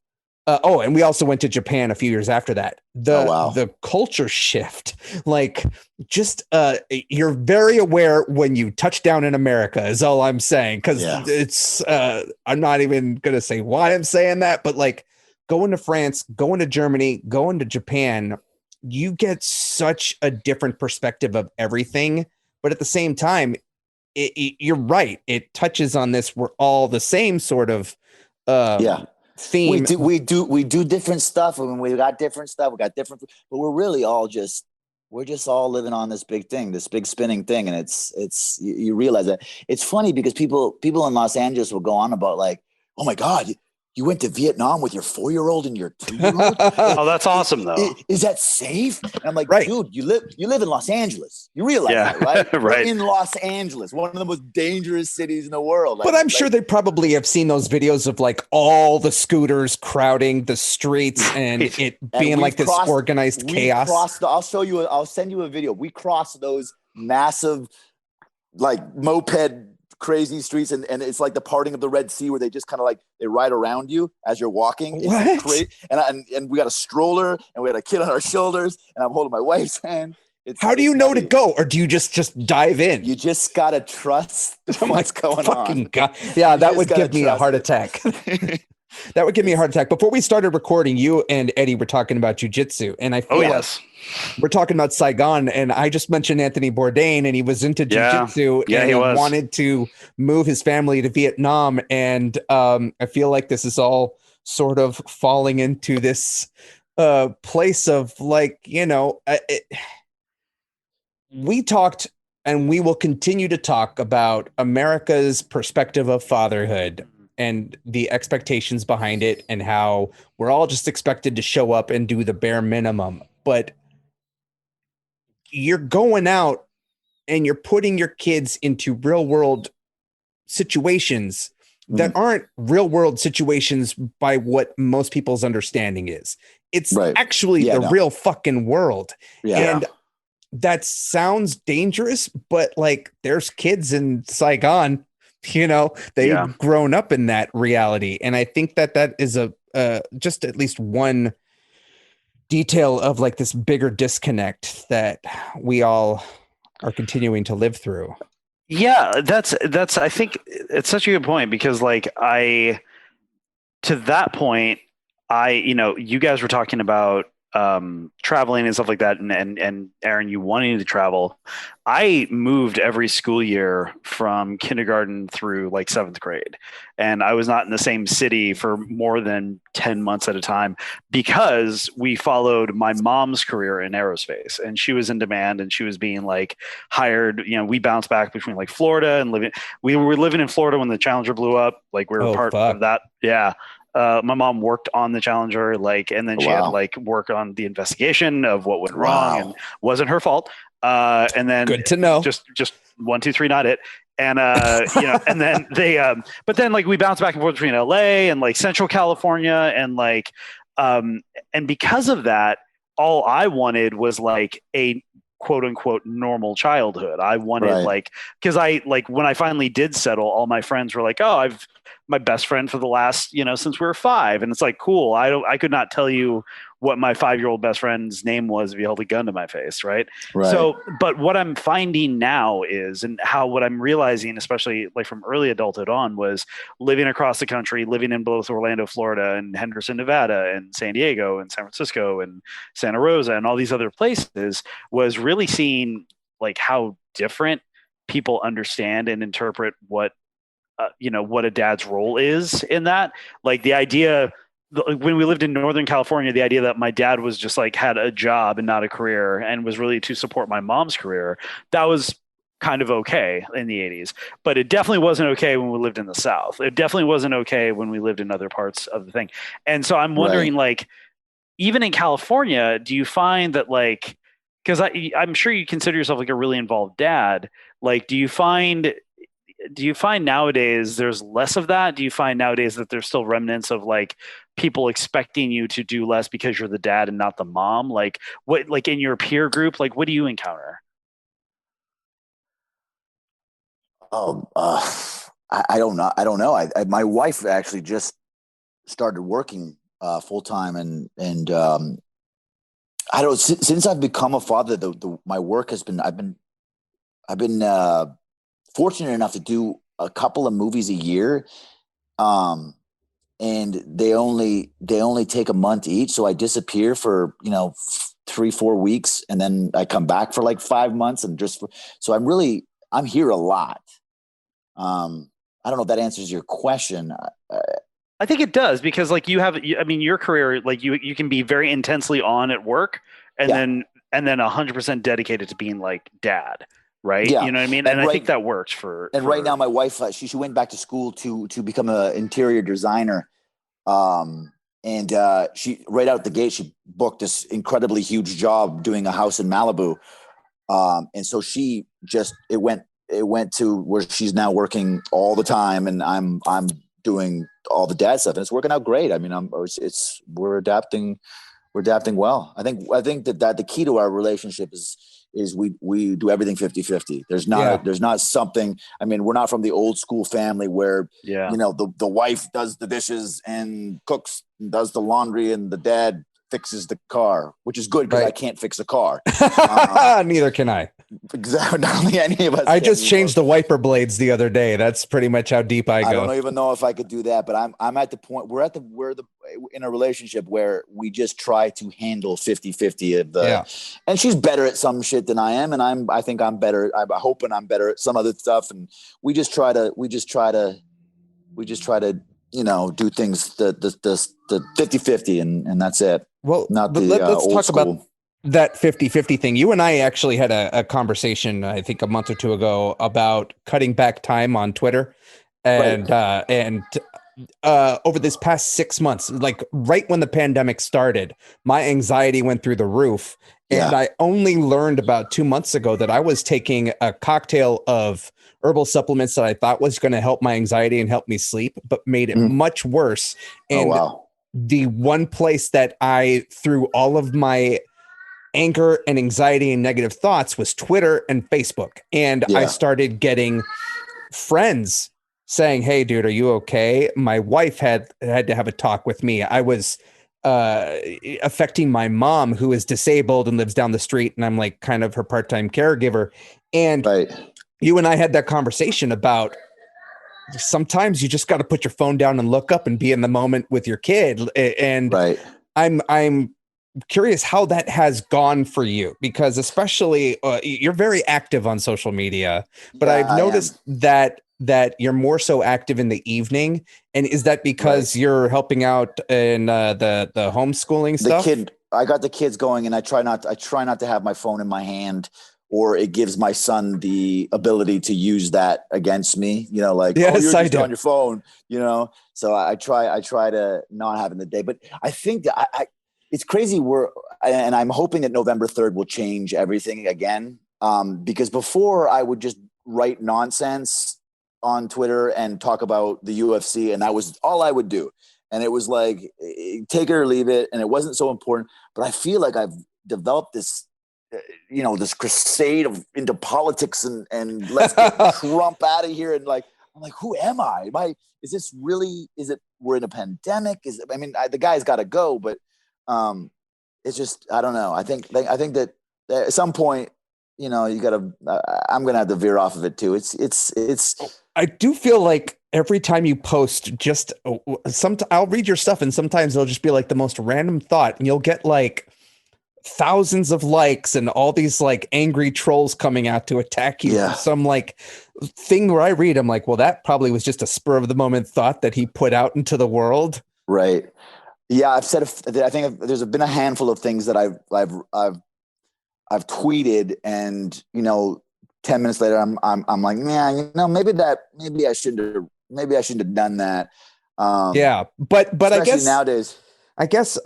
and we also went to Japan a few years after that. The culture shift, like, just you're very aware when you touch down in America, is all I'm saying, because it's I'm not even gonna say why I'm saying that, but like going to France, going to Germany, going to Japan, you get such a different perspective of everything. But at the same time, you're right. It touches on this. We're all the same sort of theme. We do different stuff. I mean, we got different stuff. We got different, but we're really all we're just all living on this big thing, this big spinning thing. And it's you realize that. It's funny because people in Los Angeles will go on about like, oh my God, you went to Vietnam with your 4-year-old and your 2-year-old? Oh, that's awesome, though. Is that safe? And I'm like, dude, you live in Los Angeles. You realize that, right? Right. We're in Los Angeles, one of the most dangerous cities in the world. But I'm sure they probably have seen those videos of like all the scooters crowding the streets and it being like this organized chaos. I'll send you a video. We crossed those massive, like, moped crazy streets, and it's like the parting of the Red Sea, where they just kind of like they ride around you as you're walking. What? And we got a stroller and we had a kid on our shoulders, and I'm holding my wife's hand. How do you know to go, or do you just dive in? You just gotta trust what's going on. God. Yeah, that would give me a heart attack. That would give me a heart attack. Before we started recording, you and Eddie were talking about jujitsu, and I feel like we're talking about Saigon, and I just mentioned Anthony Bourdain, and he was into jujitsu, and he wanted to move his family to Vietnam, and I feel like this is all sort of falling into this place of like, we talked, and we will continue to talk about America's perspective of fatherhood and the expectations behind it, and how we're all just expected to show up and do the bare minimum. But you're going out and you're putting your kids into real world situations that aren't real world situations by what most people's understanding is. It's actually the real fucking world. Yeah. And that sounds dangerous, but like, there's kids in Saigon, they've grown up in that reality. And I think that is just at least one detail of like this bigger disconnect that we all are continuing to live through. Yeah, that's I think it's such a good point, because like to that point, you guys were talking about traveling and stuff like that, and Aaron, you wanting to travel. I moved every school year from kindergarten through like 7th grade, and I was not in the same city for more than 10 months at a time, because we followed my mom's career in aerospace, and she was in demand, and she was being like hired. We bounced back between like Florida and we were living in Florida when the Challenger blew up. Like, we were part of that. Yeah. My mom worked on the Challenger, and then she had to like work on the investigation of what went wrong, and wasn't her fault. And then good to know. Just 1, 2, 3, not it. And and then they, but then like we bounced back and forth between LA and like Central California, and like, and because of that, all I wanted was like a quote unquote normal childhood. I wanted because I like when I finally did settle, all my friends were like, oh, I've my best friend for the last, since we were 5. And it's like, cool. I could not tell you what my 5-year-old best friend's name was if you held a gun to my face. Right. So, but what I'm finding now is, and what I'm realizing, especially like from early adulthood on, was living across the country, living in both Orlando, Florida, and Henderson, Nevada, and San Diego, and San Francisco, and Santa Rosa, and all these other places, was really seeing like how different people understand and interpret what a dad's role is in that. Like the idea, when we lived in Northern California, the idea that my dad was just like had a job and not a career, and was really to support my mom's career, that was kind of okay in the 80s. But it definitely wasn't okay when we lived in the South. It definitely wasn't okay when we lived in other parts of the thing. And so I'm wondering, like, even in California, do you find that like, because I'm sure you consider yourself like a really involved dad, like, do you find nowadays there's less of that? Do you find nowadays that there's still remnants of like people expecting you to do less because you're the dad and not the mom? Like, what, like in your peer group, like what do you encounter? I don't know. I don't know. My wife actually just started working full time, and I don't. Since I've become a father, my work has been. I've been fortunate enough to do a couple of movies a year, and they only take a month each. So I disappear for 3-4 weeks, and then I come back for like 5 months, and so I'm here a lot. I don't know if that answers your question. I think it does, because like your career, like you can be very intensely on at work, and then 100% dedicated to being like dad. Right. Yeah. You know what I mean? And I think that works for. Right now, my wife, she went back to school to become an interior designer. And she, right out the gate, she booked this incredibly huge job doing a house in Malibu. And so it went to where she's now working all the time, and I'm doing all the dad stuff, and it's working out great. I mean, we're adapting well. I think that the key to our relationship is we do everything 50-50. There's not something, I mean, we're not from the old school family where, the wife does the dishes and cooks and does the laundry, and the dad fixes the car, which is good because I can't fix a car. Neither can I. Exactly. Not only any of us. I just changed the wiper blades the other day. That's pretty much how deep I go. I don't even know if I could do that, but I'm at the point we're in a relationship where we just try to handle 50-50 and she's better at some shit than I am. And I think I'm better. I'm hoping I'm better at some other stuff. And we just try to do things the 50-50 and that's it. Well, let's talk about that 50-50 thing. You and I actually had a conversation, I think a month or two ago, about cutting back time on Twitter. And over this past 6 months, like right when the pandemic started, my anxiety went through the roof. And I only learned about 2 months ago that I was taking a cocktail of herbal supplements that I thought was going to help my anxiety and help me sleep, but made it much worse. And the one place that I threw all of my anger and anxiety and negative thoughts was Twitter and Facebook. And I started getting friends saying, "Hey dude, are you okay?" My wife had to have a talk with me. I was affecting my mom, who is disabled and lives down the street, and I'm like kind of her part-time caregiver. And you and I had that conversation about sometimes you just got to put your phone down and look up and be in the moment with your kid. And I'm curious how that has gone for you, because especially you're very active on social media, but I've noticed that you're more so active in the evening. And is that because you're helping out in the homeschooling stuff? I got the kids going, and I try not to have my phone in my hand, or it gives my son the ability to use that against me, you're just on your phone, so I try to not have in the day. But I think that it's crazy. And I'm hoping that November 3rd will change everything again. Because before I would just write nonsense on Twitter and talk about the UFC, and that was all I would do. And it was like, take it or leave it. And it wasn't so important, but I feel like I've developed this, this crusade into politics and let's get Trump out of here. And like, I'm like, who am I? Is it, we're in a pandemic? The guy's got to go, but it's just, I don't know. I think that at some point, I'm going to have to veer off of it too. It's, I do feel like every time you post, I'll read your stuff, and sometimes it'll just be like the most random thought, and you'll get like thousands of likes and all these like angry trolls coming out to attack you for some like thing where I read, I'm like, well, that probably was just a spur of the moment thought that he put out into the world. Right. Yeah. I think there's been a handful of things that I've tweeted, and 10 minutes later, I'm like, man, maybe I shouldn't have done that. But I guess nowadays, I guess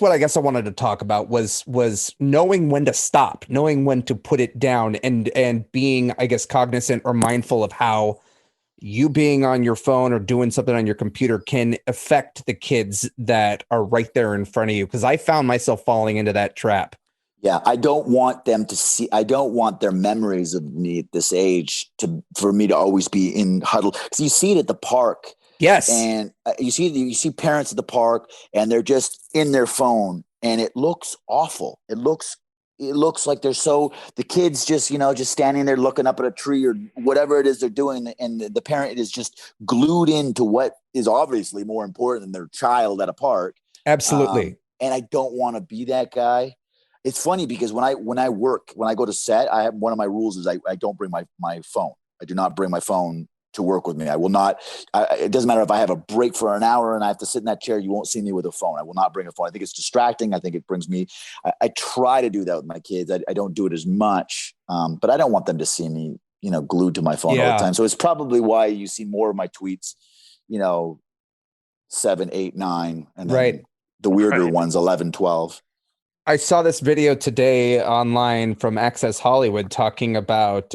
what I wanted to talk about was knowing when to stop, knowing when to put it down, and being, I guess, cognizant or mindful of how you being on your phone or doing something on your computer can affect the kids that are right there in front of you. Because I found myself falling into that trap. Yeah, I don't want them to see. I don't want their memories of me at this age for me to always be in huddle. Because you see it at the park. Yes, and you see parents at the park, and they're just in their phone, and it looks awful. It looks like the kids just just standing there looking up at a tree or whatever it is they're doing, and the parent is just glued into what is obviously more important than their child at a park. Absolutely. And I don't want to be that guy. It's funny because when I go to set, one of my rules is I don't bring my phone. I do not bring my phone to work with me. I will not. It doesn't matter if I have a break for an hour and I have to sit in that chair. You won't see me with a phone. I will not bring a phone. I think it's distracting. I think it brings me. I try to do that with my kids. I don't do it as much, but I don't want them to see me, glued to my phone all the time. So it's probably why you see more of my tweets, 7, 8, 9, and then the weirder ones, 11, 12. I saw this video today online from Access Hollywood talking about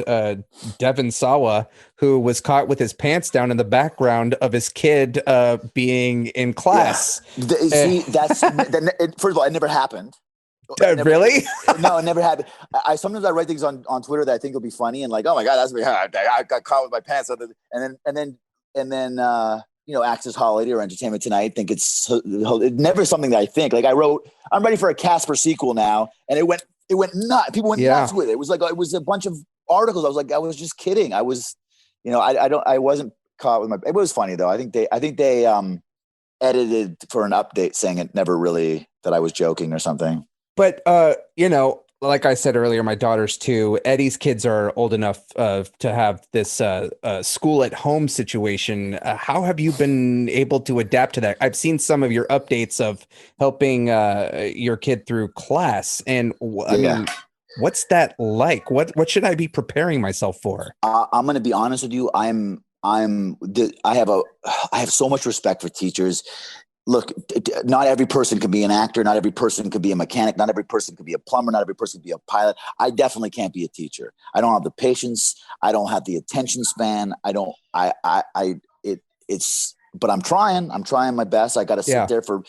Devon Sawa, who was caught with his pants down in the background of his kid being in class. Yeah. See, first of all, it never happened. Really? No, it never happened. Sometimes I write things on Twitter that I think will be funny and like, oh my God, that's me. I got caught with my pants. And then Access Holiday or Entertainment Tonight think it's never something that I think. Like I'm ready for a Casper sequel now, and it went nuts. People went nuts with it. It was a bunch of articles. I was like, I was just kidding. I was, I wasn't caught with my. It was funny though. I think they edited for an update saying it never really that I was joking or something. But like I said earlier, my daughters too. Eddie's kids are old enough to have this school at home situation. How have you been able to adapt to that? I've seen some of your updates of helping your kid through class, and I mean, what's that like? What should I be preparing myself for? I'm going to be honest with you. I have so much respect for teachers. Look, not every person can be an actor. Not every person could be a mechanic. Not every person could be a plumber. Not every person could be a pilot. I definitely can't be a teacher. I don't have the patience. I don't have the attention span. But I'm trying. I'm trying my best. I got to sit there for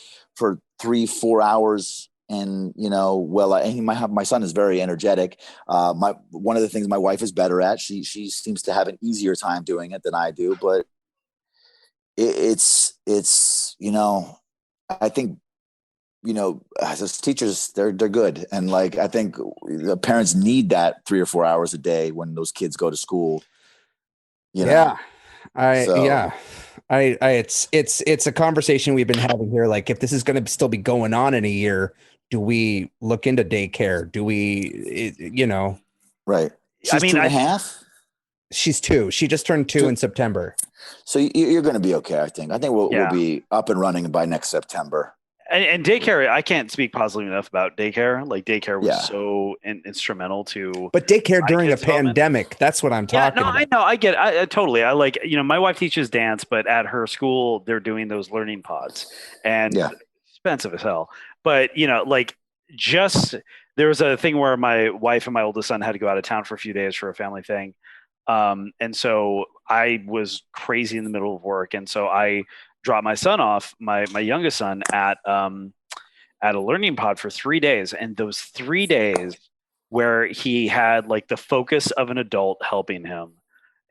3-4 hours. And, my son is very energetic. One of the things my wife is better at, she seems to have an easier time doing it than I do, but it's I think as teachers they're good, and like I think the parents need that 3 or 4 hours a day when those kids go to school. It's a conversation we've been having here. Like, if this is going to still be going on in a year, do we look into daycare? Do we, right? She's 2.5. She's 2. She just turned 2 in September. So you're going to be okay, I think. I think we'll be up and running by next September. And daycare, I can't speak positively enough about daycare. Like, daycare was so instrumental to. But daycare during a pandemic, that's what I'm talking about. I know. I get it. I totally. I like, my wife teaches dance, but at her school, they're doing those learning pods. And expensive as hell. But, there was a thing where my wife and my oldest son had to go out of town for a few days for a family thing. And so I was crazy in the middle of work. And so I dropped my son off, my youngest son at a learning pod for 3 days. And those 3 days where he had like the focus of an adult helping him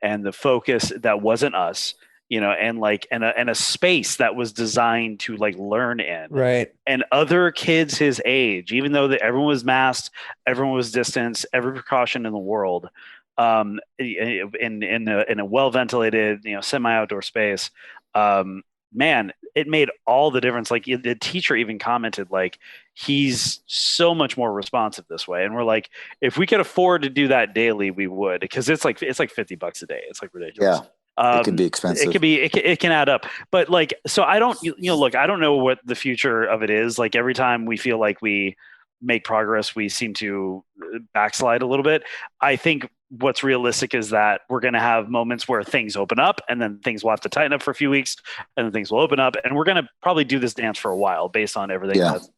and the focus that wasn't us, and like, and a space that was designed to like learn in, right. And other kids his age, even though everyone was masked, everyone was distanced, every precaution in the world, in a well-ventilated, semi-outdoor space, man, it made all the difference. Like, the teacher even commented, like, he's so much more responsive this way. And we're like, if we could afford to do that daily, we would, because it's like $50 a day. It's like ridiculous. Yeah. It can be expensive. It can add up. But like, so I don't, look, I don't know what the future of it is. Like, every time we feel like we make progress, we seem to backslide a little bit. I think what's realistic is that we're going to have moments where things open up, and then things will have to tighten up for a few weeks, and then things will open up, and we're going to probably do this dance for a while based on everything that's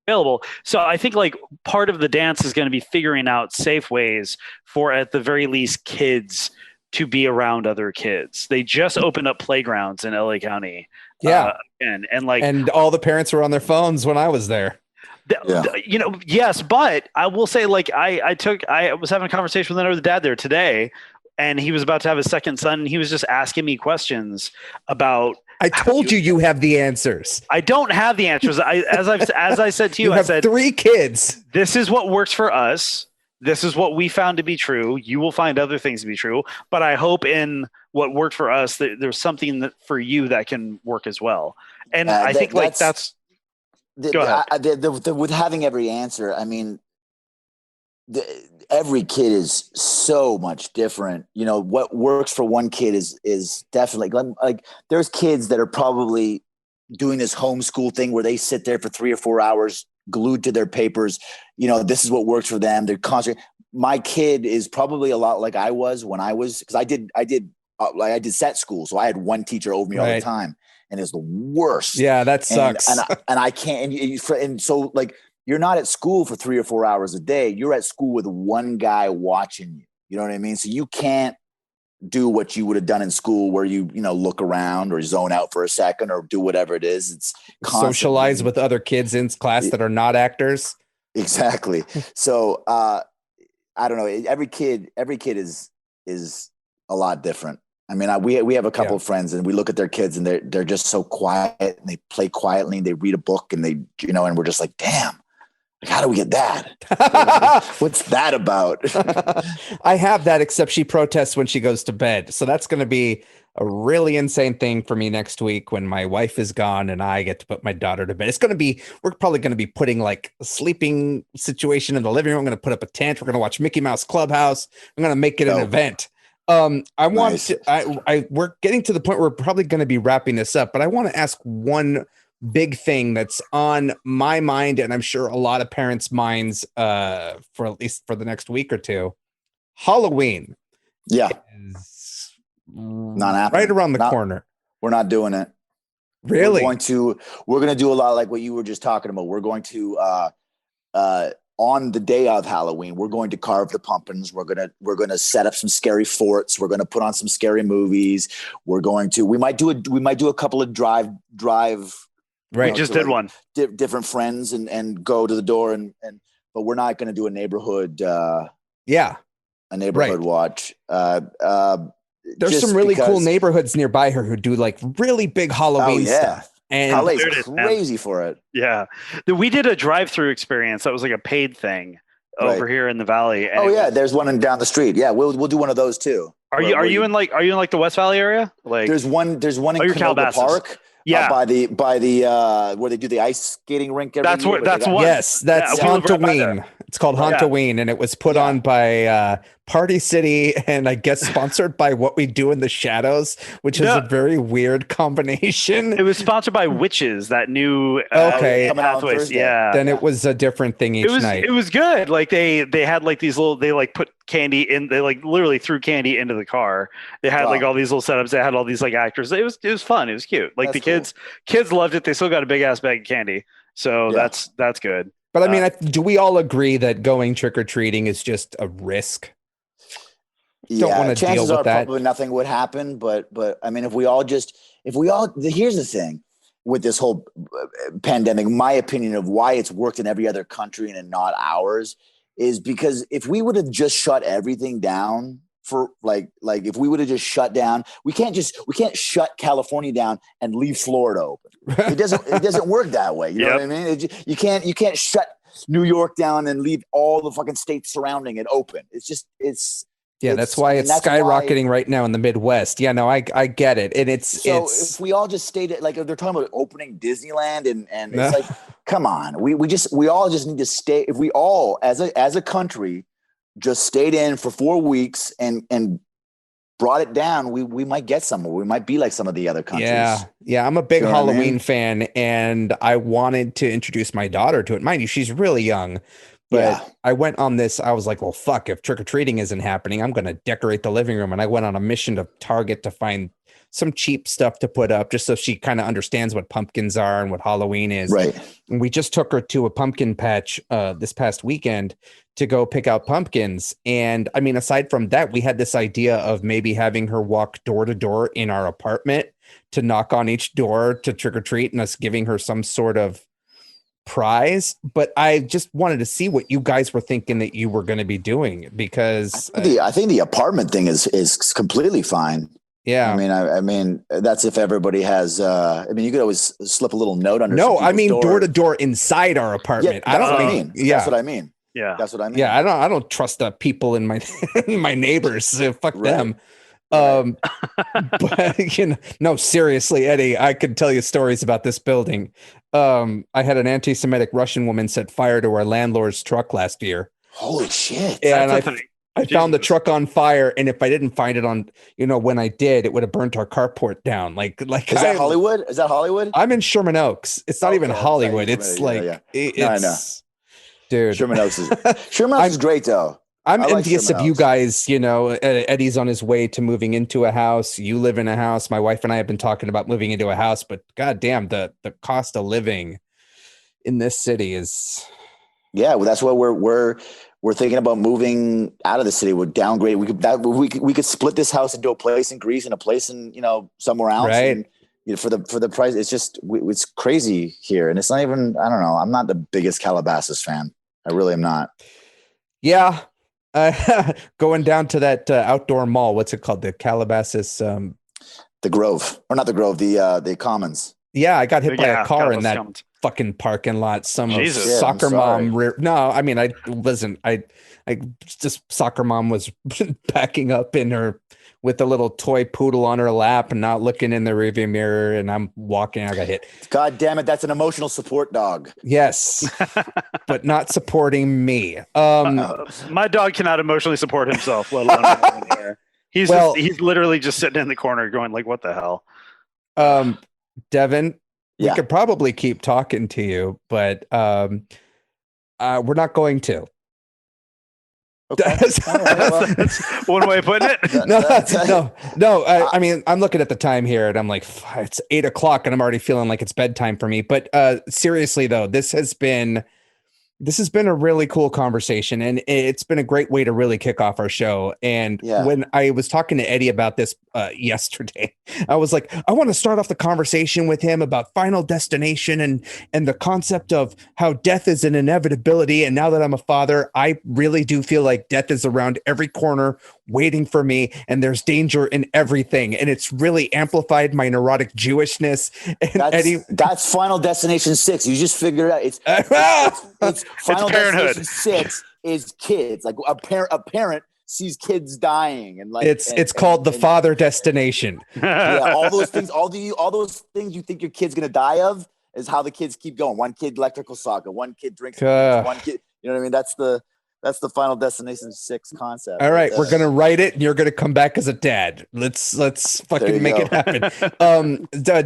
available. So I think like part of the dance is going to be figuring out safe ways for, at the very least, kids to be around other kids. They just opened up playgrounds in LA County. And all the parents were on their phones when I was there. Yes, but I will say, like, I was having a conversation with another dad there today, and he was about to have his second son, and he was just asking me questions about. I told you have the answers. I don't have the answers. As I said to you, I said 3 kids. This is what works for us. This is what we found to be true. You will find other things to be true, but I hope in what worked for us that there's something that for you that can work as well. And I think that's. Go ahead. With having every answer, I mean, every kid is so much different. You know, what works for one kid is definitely like there's kids that are probably doing this homeschool thing where they sit there for 3 or 4 hours glued to their papers. You know, this is what works for them. They're constantly. My kid is probably a lot like I was when because I did set school, so I had one teacher over me all the time. And it's the worst. Yeah, that sucks. And I can't. And so, like, you're not at school for 3 or 4 hours a day. You're at school with one guy watching you. You know what I mean? So you can't do what you would have done in school, where you look around or zone out for a second or do whatever it is. It's socialize with other kids in class that are not actors. Exactly. So I don't know. Every kid is a lot different. I mean, we have a couple of friends, and we look at their kids, and they're just so quiet, and they play quietly, and they read a book, and they and we're just like, damn, like, how do we get that? What's that about? I have that, except she protests when she goes to bed. So that's going to be a really insane thing for me next week when my wife is gone and I get to put my daughter to bed. We're probably going to be putting like a sleeping situation in the living room. I'm going to put up a tent. We're going to watch Mickey Mouse Clubhouse. I'm going to make it an event. We're getting to the point where we're probably going to be wrapping this up, but I want to ask one big thing that's on my mind, and I'm sure a lot of parents' minds, for at least for the next week or two. Halloween. Yeah. Is not happening. Right around the corner. We're not doing it. Really? We're going to do a lot like what you were just talking about. We're going to, on the day of Halloween, we're going to carve the pumpkins. We're gonna set up some scary forts. We're gonna put on some scary movies. We might do a couple of drive. Right, just did one. Different friends and go to the door but we're not going to do a neighborhood. A neighborhood watch. There's some really cool neighborhoods nearby here who do like really big Halloween stuff. And LA's crazy for it. Yeah. We did a drive-through experience. That was like a paid thing over here in the Valley. And there's one down the street. Yeah. We'll do one of those too. Are you in the West Valley area? Like there's one in Canoga Park. Yeah. By the where they do the ice skating rink. That's one. Yes. That's Hauntoween. It's called Hauntoween, and it was put on by Party City, and I guess sponsored by What We Do in the Shadows, which is a very weird combination. It was sponsored by Witches, that new coming out Thursday. Yeah. Then it was a different thing each night. It was good. Like they had like these little, they like put candy in, they like literally threw candy into the car. They had like all these little setups. They had all these like actors. It was fun. It was cute. Like kids loved it. They still got a big ass bag of candy. So that's good. But I mean, do we all agree that going trick-or-treating is just a risk? Don't want to deal with that. Probably nothing would happen, but I mean, if we all here's the thing with this whole pandemic, my opinion of why it's worked in every other country and not ours is because if we would have just shut everything down for like if we would have just shut down, we can't shut California down and leave Florida open. It doesn't work that way. You know what I mean? You can't shut New York down and leave all the fucking states surrounding it open. That's why it's skyrocketing right now in the Midwest. Yeah, no, I get it. And if we all just stayed like if they're talking about opening Disneyland and it's like, come on, we all just need to stay. If we all as a country just stayed in for 4 weeks and brought it down, we might get somewhere. We might be like some of the other countries. Yeah. I'm a big Halloween fan, and I wanted to introduce my daughter to it. Mind you, she's really young. But I went on this, I was like, well, fuck, if trick-or-treating isn't happening, I'm going to decorate the living room. And I went on a mission to Target to find some cheap stuff to put up just so she kind of understands what pumpkins are and what Halloween is. Right. And we just took her to a pumpkin patch this past weekend to go pick out pumpkins. And I mean, aside from that, we had this idea of maybe having her walk door to door in our apartment to knock on each door to trick-or-treat and us giving her some sort of prize, but I just wanted to see what you guys were thinking that you were going to be doing, because I think the apartment thing is completely fine. Yeah. I mean, that's if everybody has, you could always slip a little note under. No, I mean, door to door inside our apartment. Yeah, I don't what think, I mean. Yeah. That's what I mean. Yeah. That's what I mean. Yeah. I don't trust the people in my, my neighbors. So fuck them. Right. But no, seriously, Eddie, I could tell you stories about this building. I had an anti-Semitic Russian woman set fire to our landlord's truck last year. Holy shit. And I found the truck on fire, and if I didn't find it on, when I did, it would have burnt our carport down. Like is that Hollywood? Is that Hollywood? I'm in Sherman Oaks. It's not even Hollywood. It's like, I know. Dude. Sherman Oaks is great though. I'm envious of you guys. Eddie's on his way to moving into a house. You live in a house. My wife and I have been talking about moving into a house, but goddamn, the cost of living in this city is. Yeah, well, that's what we're thinking about moving out of the city. We're downgrade. We could split this house into a place in Greece and a place in somewhere else. Right. And, for the price, it's just it's crazy here, and it's not even. I don't know. I'm not the biggest Calabasas fan. I really am not. Yeah. Going down to that outdoor mall, what's it called? The Calabasas, the Grove, or not the Grove, the Commons. Yeah, I got hit by a car in that fucking parking lot. Some soccer mom. No, I mean, I just soccer mom was backing up in her with a little toy poodle on her lap and not looking in the rearview mirror, and I'm walking. I got hit. God damn it! That's an emotional support dog. Yes, but not supporting me. My dog cannot emotionally support himself, let alone here. He's literally just sitting in the corner, going like, "What the hell?" Devin, we could probably keep talking to you, but we're not going to. Okay. That's one way of putting it. No. I mean, I'm looking at the time here, and I'm like, it's 8:00, and I'm already feeling like it's bedtime for me. But seriously, though, this has been a really cool conversation, and it's been a great way to really kick off our show. And when I was talking to Eddie about this yesterday, I was like, I want to start off the conversation with him about Final Destination and the concept of how death is an inevitability. And now that I'm a father, I really do feel like death is around every corner waiting for me, and there's danger in everything. And it's really amplified my neurotic Jewishness. And that's Final Destination 6. You just figured it out. It's Final Destination 6 is kids. Like a parent sees kids dying, and like it's called the Father Destination. Yeah, all those things, all those things you think your kid's gonna die of is how the kids keep going. One kid electrical soccer, one kid drinks, one kid. You know what I mean? That's the Final Destination 6 concept. All right, we're gonna write it, and you're gonna come back as a dad. Let's fucking make it happen.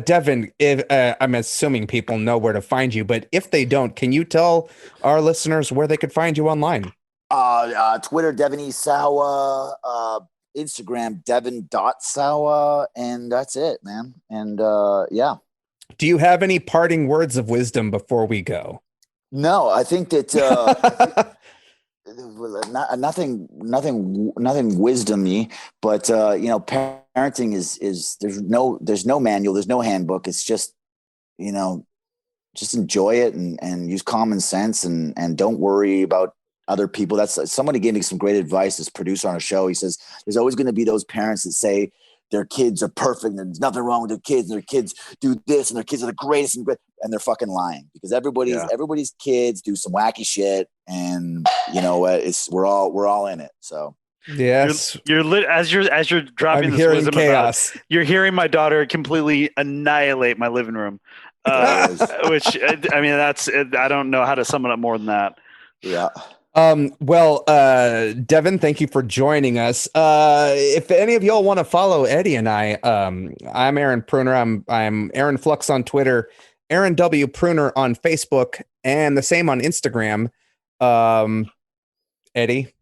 Devin, if I'm assuming people know where to find you, but if they don't, can you tell our listeners where they could find you online? Twitter, Devin E. Sawa, Instagram, Devin.Sawa, and that's it, man. And yeah. Do you have any parting words of wisdom before we go? No, I think that nothing wisdom-y, but parenting is there's no manual, there's no handbook. It's just just enjoy it and use common sense and don't worry about other people. That's somebody gave me some great advice. This producer on a show, he says there's always going to be those parents that say their kids are perfect and there's nothing wrong with their kids, and their kids do this and their kids are the greatest, and they're fucking lying, because everybody's kids do some wacky shit, and we're all in it. So yes, you're as you're dropping I'm this hearing wisdom chaos. You're hearing my daughter completely annihilate my living room, which I mean I don't know how to sum it up more than that. Yeah. Well, Devin, thank you for joining us. If any of y'all want to follow Eddie and I'm Aaron Pruner. I'm Aaron Flux on Twitter, Aaron W. Pruner on Facebook, and the same on Instagram. Eddie.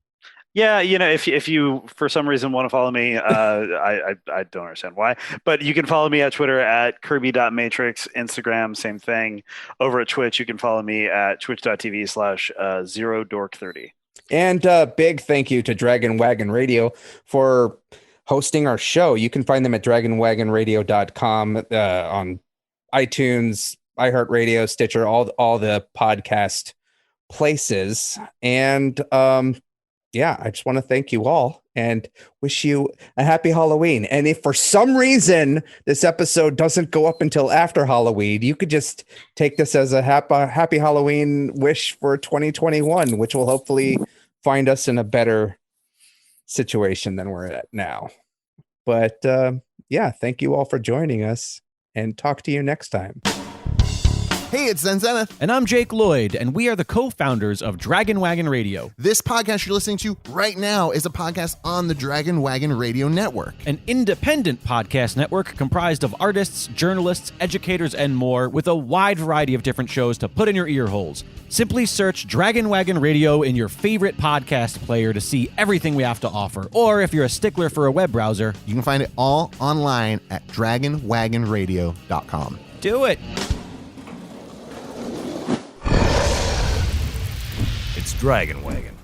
Yeah, if you for some reason want to follow me, I don't understand why, but you can follow me at Twitter at Kirby.Matrix, Instagram, same thing. Over at Twitch, you can follow me at twitch.tv/0dork30. And big thank you to Dragon Wagon Radio for hosting our show. You can find them at dragonwagonradio.com on iTunes, iHeartRadio, Stitcher, all the podcast places. And yeah, I just want to thank you all and wish you a happy Halloween. And if for some reason this episode doesn't go up until after Halloween, you could just take this as a happy Halloween wish for 2021, which will hopefully find us in a better situation than we're at now. But yeah, thank you all for joining us, and talk to you next time. Hey, it's Zen Zenith. And I'm Jake Lloyd, and we are the co-founders of Dragon Wagon Radio. This podcast you're listening to right now is a podcast on the Dragon Wagon Radio Network. An independent podcast network comprised of artists, journalists, educators, and more, with a wide variety of different shows to put in your ear holes. Simply search Dragon Wagon Radio in your favorite podcast player to see everything we have to offer. Or if you're a stickler for a web browser, you can find it all online at dragonwagonradio.com. Do it! It's Dragon Wagon.